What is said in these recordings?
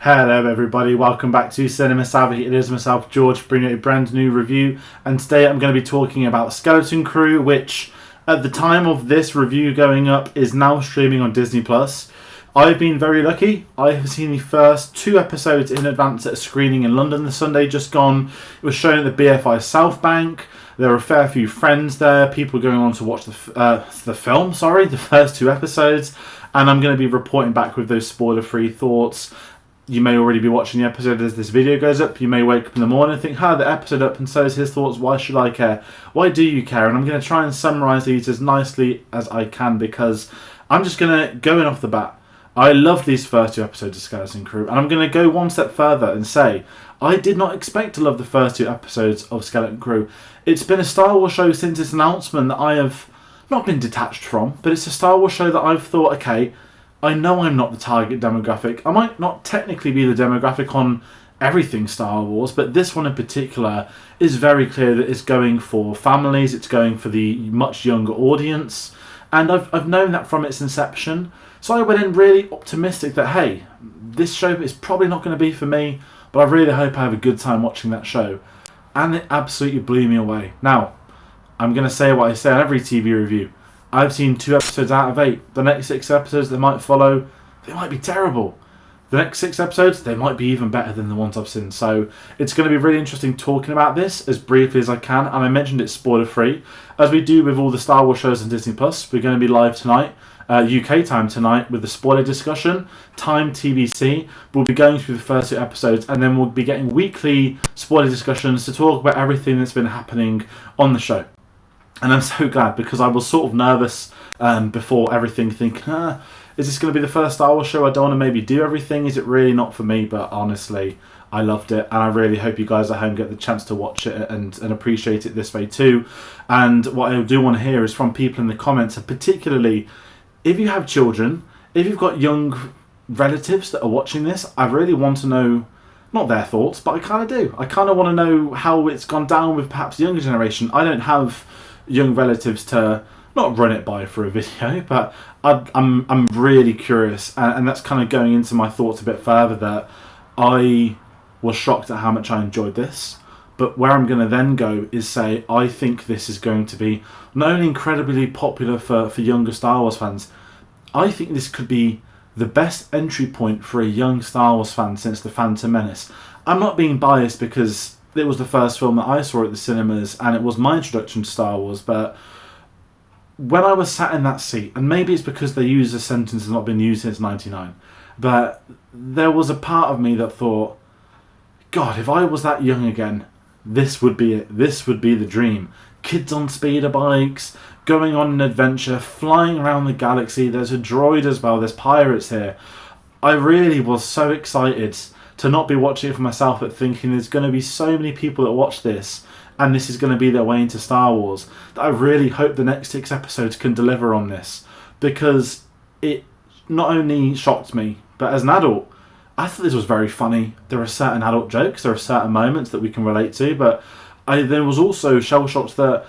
Hello everybody, welcome back to Cinema Savvy. It is myself, George, bringing a brand new review, and today I'm going to be talking about Skeleton Crew, which at the time of this review going up is now streaming on Disney+. I've been very lucky. I have seen the first 2 episodes in advance at a screening in London the Sunday just gone. It was shown at the BFI South Bank. There were a fair few friends there, people going on to watch the film, the first 2 episodes, and I'm going to be reporting back with those spoiler-free thoughts. You may already be watching the episode as this video goes up. You may wake up in the morning and think, the episode up and so is his thoughts. Why should I care? Why do you care? And I'm going to try and summarise these as nicely as I can because I'm just going to go in off the bat. I love these first 2 episodes of Skeleton Crew, and I'm going to go one step further and say I did not expect to love the first 2 episodes of Skeleton Crew. It's been a Star Wars show since its announcement that I have not been detached from, but it's a Star Wars show that I've thought, okay, I know I'm not the target demographic. I might not technically be the demographic on everything Star Wars, but this one in particular is very clear that it's going for families, it's going for the much younger audience, and I've known that from its inception. So I went in really optimistic that, hey, this show is probably not going to be for me, but I really hope I have a good time watching that show. And it absolutely blew me away. Now, I'm going to say what I say on every TV review. I've seen 2 episodes out of 8. The next 6 episodes that might follow, they might be terrible. The next 6 episodes, they might be even better than the ones I've seen. So it's going to be really interesting talking about this as briefly as I can. And I mentioned it's spoiler free. As we do with all the Star Wars shows on Disney+, we're going to be live tonight, UK time tonight, with the spoiler discussion. Time TBC. We'll be going through the first 2 episodes, and then we'll be getting weekly spoiler discussions to talk about everything that's been happening on the show. And I'm so glad, because I was sort of nervous before everything, thinking, is this going to be the first Star Wars show? I don't want to maybe do everything. Is it really not for me? But honestly, I loved it. And I really hope you guys at home get the chance to watch it and appreciate it this way too. And what I do want to hear is from people in the comments, and particularly if you have children, if you've got young relatives that are watching this, I really want to know, not their thoughts, but I kind of do. I kind of want to know how it's gone down with perhaps the younger generation. I don't have young relatives to not run it by for a video, but I'm really curious, and that's kind of going into my thoughts a bit further, that I was shocked at how much I enjoyed this, but where I'm going to then go is say I think this is going to be not only incredibly popular for younger Star Wars fans, I think this could be the best entry point for a young Star Wars fan since The Phantom Menace. I'm not being biased because it was the first film that I saw at the cinemas and it was my introduction to Star Wars, but when I was sat in that seat, and maybe it's because they use a sentence that's not been used since '99, but there was a part of me that thought, God, if I was that young again, this would be it. This would be the dream. Kids on speeder bikes, going on an adventure, flying around the galaxy. There's a droid as well. There's pirates here. I really was so excited to not be watching it for myself, but thinking there's going to be so many people that watch this, and this is going to be their way into Star Wars, that I really hope the next 6 episodes can deliver on this, because it not only shocked me, but as an adult, I thought this was very funny. There are certain adult jokes, there are certain moments that we can relate to, but I then was also shell-shocked that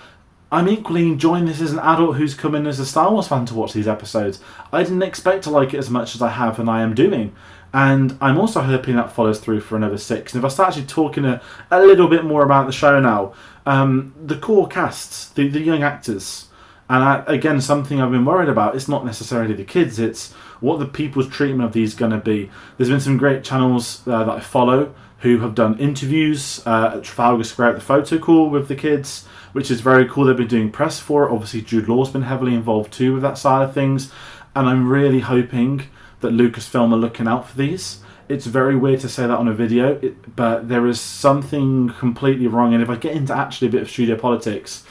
I'm equally enjoying this as an adult who's come in as a Star Wars fan to watch these episodes. I didn't expect to like it as much as I have and I am doing. And I'm also hoping that follows through for another 6. And if I start actually talking a little bit more about the show now, the core casts, the young actors, and again, something I've been worried about, it's not necessarily the kids, it's what the people's treatment of these is going to be. There's been some great channels that I follow who have done interviews at Trafalgar Square at the photo call with the kids, which is very cool. They've been doing press for it. Obviously, Jude Law's been heavily involved too with that side of things. And I'm really hoping that Lucasfilm are looking out for these. It's very weird to say that on a video, but there is something completely wrong. And if I get into actually a bit of studio politics,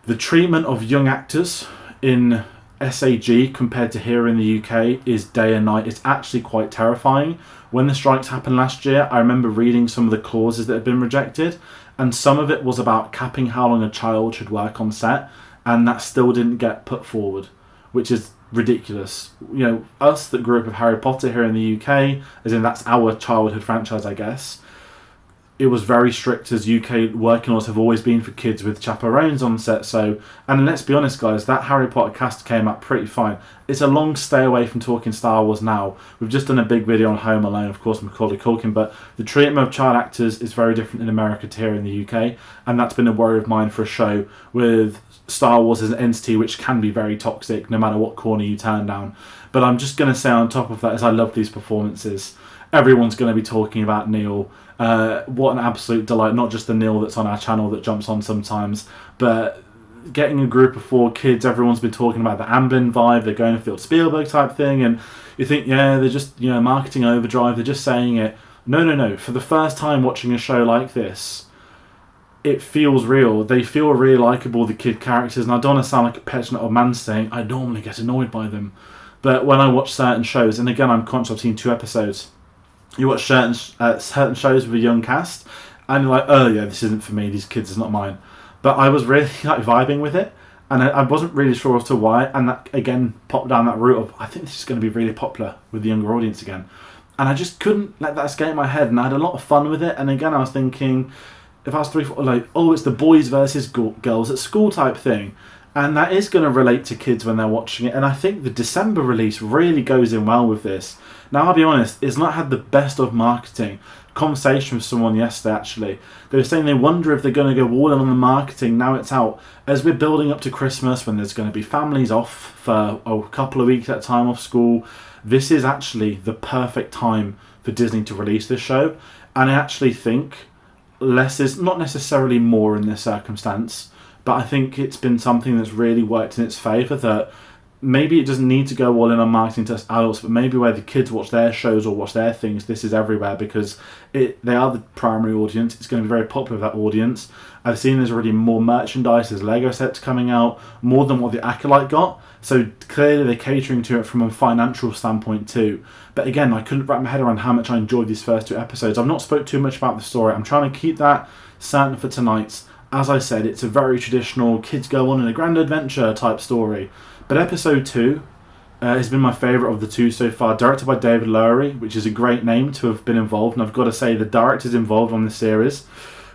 the treatment of young actors in SAG compared to here in the UK is day and night. It's actually quite terrifying. When the strikes happened last year, I remember reading some of the clauses that had been rejected, and some of it was about capping how long a child should work on set, and that still didn't get put forward, which is ridiculous. You know, us that grew up with Harry Potter here in the UK, as in that's our childhood franchise, I guess, it was very strict, as UK working laws have always been for kids with chaperones on set. So, and let's be honest, guys, that Harry Potter cast came out pretty fine. It's a long stay away from talking Star Wars now. We've just done a big video on Home Alone, of course, Macaulay Culkin, but the treatment of child actors is very different in America to here in the UK, and that's been a worry of mine for a show with Star Wars as an entity which can be very toxic no matter what corner you turn down. But I'm just going to say on top of that is I love these performances. Everyone's going to be talking about Neil. What an absolute delight, not just the Neil that's on our channel that jumps on sometimes, but getting a group of 4 kids. Everyone's been talking about the Amblin vibe, they're going to Field Spielberg type thing, and you think, yeah, they're just, marketing overdrive, they're just saying it. No. For the first time watching a show like this, it feels real. They feel really likeable, the kid characters, and I don't want to sound like a petulant old man saying I normally get annoyed by them, but when I watch certain shows, and again, I'm conscious I've seen 2 episodes, you watch certain shows with a young cast, and you're like, oh yeah, this isn't for me, these kids is not mine. But I was really vibing with it, and I wasn't really sure as to why, and that again popped down that route of, I think this is going to be really popular with the younger audience again. And I just couldn't let that escape my head, and I had a lot of fun with it. And again, I was thinking, if I was 3, 4, like, oh, it's the boys versus girls at school type thing. And that is going to relate to kids when they're watching it. And I think the December release really goes in well with this. Now, I'll be honest, it's not had the best of marketing. Conversation with someone yesterday, actually. They were saying they wonder if they're going to go all in on the marketing now it's out. As we're building up to Christmas, when there's going to be families off for a couple of weeks at a time off school, this is actually the perfect time for Disney to release this show. And I actually think less is not necessarily more in this circumstance. But I think it's been something that's really worked in its favour, that maybe it doesn't need to go all in on marketing to adults, but maybe where the kids watch their shows or watch their things, this is everywhere, because they are the primary audience. It's going to be very popular with that audience. I've seen there's already more merchandise, there's Lego sets coming out, more than what the Acolyte got. So clearly they're catering to it from a financial standpoint too. But again, I couldn't wrap my head around how much I enjoyed these first 2 episodes. I've not spoke too much about the story. I'm trying to keep that certain for tonight. As I said, it's a very traditional kids go on in a grand adventure type story. But episode 2 has been my favourite of the 2 so far, directed by David Lowery, which is a great name to have been involved. And I've got to say, the directors involved on this series,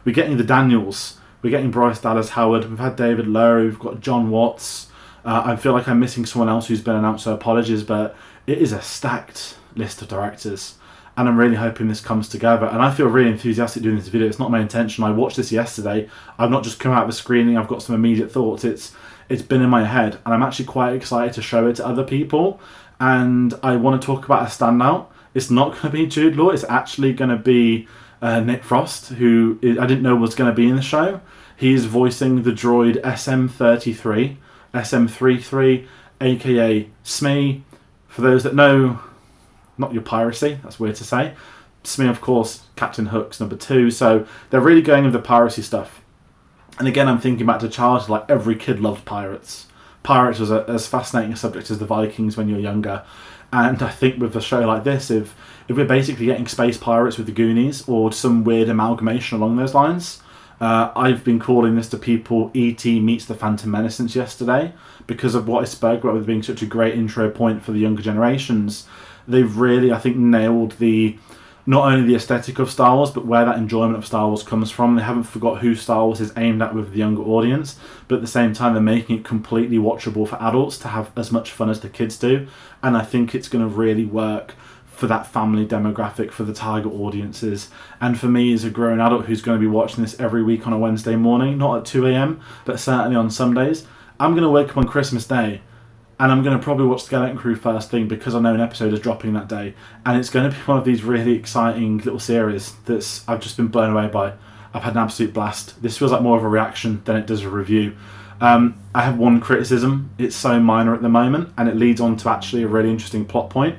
we're getting the Daniels, we're getting Bryce Dallas Howard, we've had David Lowery, we've got John Watts. I feel like I'm missing someone else who's been announced, so apologies, but it is a stacked list of directors. And I'm really hoping this comes together. And I feel really enthusiastic doing this video. It's not my intention. I watched this yesterday. I've not just come out of a screening. I've got some immediate thoughts. It's been in my head. And I'm actually quite excited to show it to other people. And I want to talk about a standout. It's not going to be Jude Law. It's actually going to be Nick Frost, who I didn't know was going to be in the show. He's voicing the droid SM33, SM33, aka Smee. For those that know, not your piracy, that's weird to say. Smee, of course, Captain Hook's number 2, so they're really going with the piracy stuff. And again, I'm thinking back to childhood, like every kid loved pirates. Pirates was as fascinating a subject as the Vikings when you're younger. And I think with a show like this, if we're basically getting space pirates with the Goonies, or some weird amalgamation along those lines, I've been calling this to people E.T. meets the Phantom Menace since yesterday, because of what I spoke about with being such a great intro point for the younger generations. They've really, I think, nailed not only the aesthetic of Star Wars, but where that enjoyment of Star Wars comes from. They haven't forgot who Star Wars is aimed at with the younger audience, but at the same time, they're making it completely watchable for adults to have as much fun as the kids do. And I think it's going to really work for that family demographic, for the target audiences. And for me, as a grown adult who's going to be watching this every week on a Wednesday morning, not at 2 a.m, but certainly on Sundays, I'm going to wake up on Christmas Day and I'm going to probably watch Skeleton Crew first thing, because I know an episode is dropping that day. And it's going to be one of these really exciting little series that I've just been blown away by. I've had an absolute blast. This feels like more of a reaction than it does a review. I have one criticism. It's so minor at the moment, and it leads on to actually a really interesting plot point.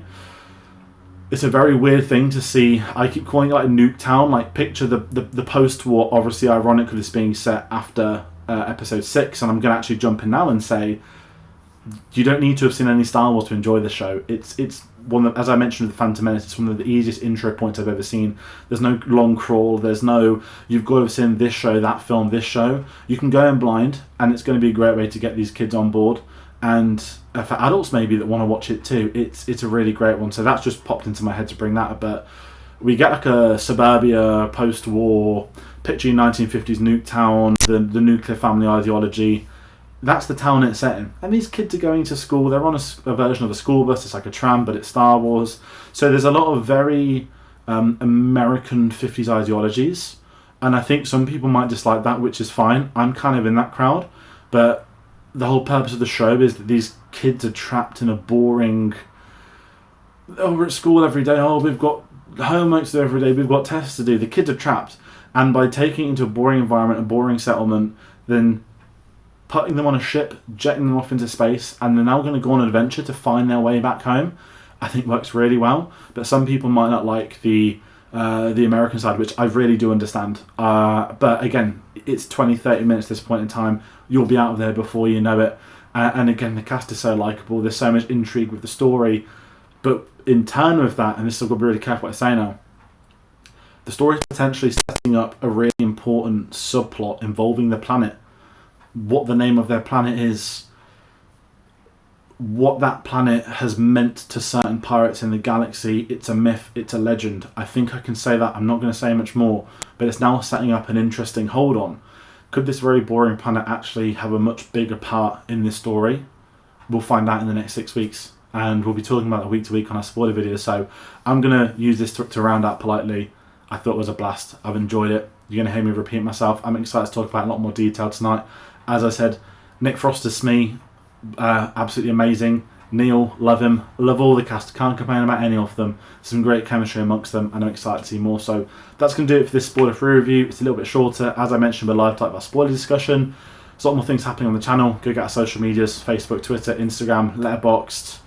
It's a very weird thing to see. I keep calling it like Nuketown. Like, picture the post-war, obviously ironic with this being set after episode 6. And I'm going to actually jump in now and say, you don't need to have seen any Star Wars to enjoy the show. It's one that, as I mentioned with the Phantom Menace, it's one of the easiest intro points I've ever seen. There's no long crawl. There's no, you've got to have seen this show, that film, this show. You can go in blind, and it's going to be a great way to get these kids on board. And for adults maybe that want to watch it too, it's a really great one. So that's just popped into my head to bring that up. But we get like a suburbia post-war picture, 1950s Nuketown, the nuclear family ideology. That's the town it's set in. And these kids are going to school. They're on a version of a school bus. It's like a tram, but it's Star Wars. So there's a lot of very American 50s ideologies. And I think some people might dislike that, which is fine. I'm kind of in that crowd. But the whole purpose of the show is that these kids are trapped in a boring... Oh, we're at school every day. Oh, we've got homework to do every day. We've got tests to do. The kids are trapped. And by taking it into a boring environment, a boring settlement, then putting them on a ship, jetting them off into space, and they're now going to go on an adventure to find their way back home, I think works really well. But some people might not like the American side, which I really do understand. But again, it's 20-30 minutes at this point in time. You'll be out of there before you know it. And again, the cast is so likeable. There's so much intrigue with the story. But in turn with that, and this is I've got to be really careful what I say now, the story is potentially setting up a really important subplot involving the planet. What the name of their planet is, what that planet has meant to certain pirates in the galaxy. It's a myth, it's a legend. I think I can say that. I'm not going to say much more, but it's now setting up an interesting hold on. Could this very boring planet actually have a much bigger part in this story? We'll find out in the next 6 weeks, and we'll be talking about it week to week on our spoiler video. So I'm going to use this to round out politely. I thought it was a blast. I've enjoyed it. You're going to hear me repeat myself. I'm excited to talk about it in a lot more detail tonight. As I said, Nick Frost as Smee, absolutely amazing. Neil, love him. Love all the cast. Can't complain about any of them. Some great chemistry amongst them, and I'm excited to see more. So that's going to do it for this spoiler-free review. It's a little bit shorter. As I mentioned, we're live type of our spoiler discussion. There's a lot more things happening on the channel. Go get our social medias: Facebook, Twitter, Instagram, Letterboxd,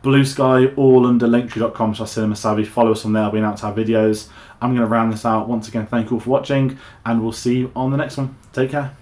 Blue Sky, all under linktree.com/cinemasavvy. Follow us on there. I'll be announcing our videos. I'm going to round this out. Once again, thank you all for watching, and we'll see you on the next one. Take care.